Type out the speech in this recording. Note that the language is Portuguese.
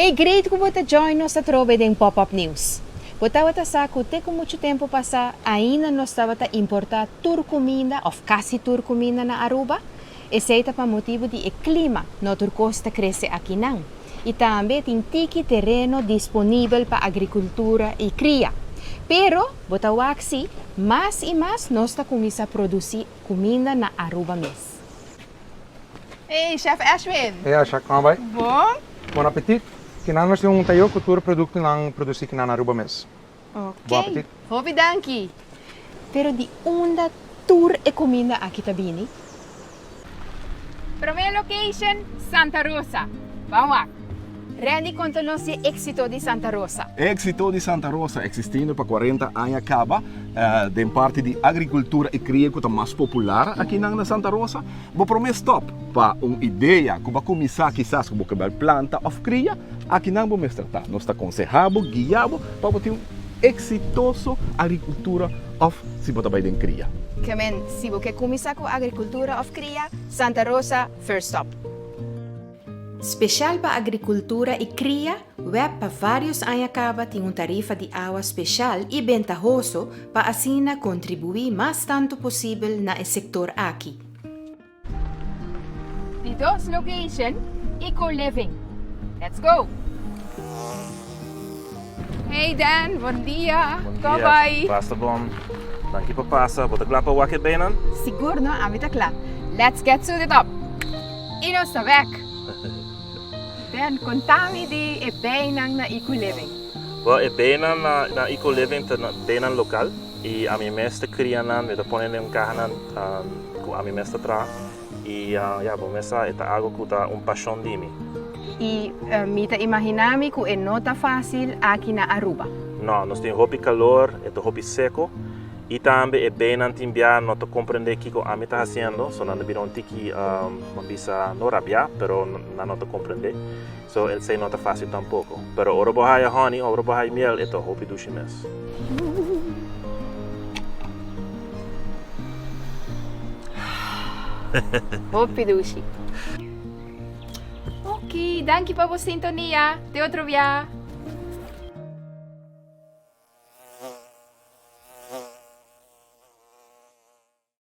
É great que você join nos a trove em Pop-Up News. Você sabe que com muito tempo passar ainda nós estava a importar tur comida, ou quase tur comida na Aruba. Esse é para motivo de clima, nossa costa cresce aqui não. E também tem tiki terreno disponível para agricultura e cria. Pero, bota waxi, mais e mais nós está começando a produzir comida na Aruba mesmo. Hey, Chef Ashwin. Hey, Asha, como vai? Bom? Bom apetite. Kinaan was yung tayo kultura produkto ng produsi kinaan Aruba mes. Ok. Bom apetite. Hobi danki. Pero di onda tour e comida aqui tabini? Primeira location, Santa Rosa. Vamos lá. Randy conta-nos o êxito de Santa Rosa. Éxito de Santa Rosa, existindo para 40 anos acaba, de parte de agricultura e cria que está mais popular aqui na Santa Rosa. Vou prometer stop para uma ideia que vai começar quizás com uma planta ou cria, aqui não vamos tratar. Nós está aconselhado, guiado para ter uma exitosa agricultura ou se botar bem em cria. Kamen, se você começar com agricultura of cria, Santa Rosa, first stop. Especial para agricultura e cria, web para vários Ayacaba tem uma tarifa de água especial e ventajoso para assim contribuir mais tanto possível na setor aqui. Die dos location, Eco Living. Let's go. Hey Dan, bom dia. Como vai? Basta bom. Danke por passa. Bota glapa waket benen. Siguro, no? Amita klar. Let's get to the top. E nós está weg. Dan, contami di e benen na Eco Living. Well, e benen na Eco Living na benen local. E a mi mesta krianan, me da ponen en kahanan ku a mi mesta tra. E ja, bom mesa eta algo que tá paixão de mim. E me imaginami que não está fácil aqui na Aruba. Não, nós temos hopi calor, é hopi seco. E também é bem antimbiar, não compreender o que a mim está fazendo, só não devemos ter que não rabiar, mas não compreender. So, ele sei não está fácil tampouco. Pero ora bohai honey, ora bohai miel, é hopi dushi mes. Hopi dushi. Ok, danke para a sintonia. Te outro dia.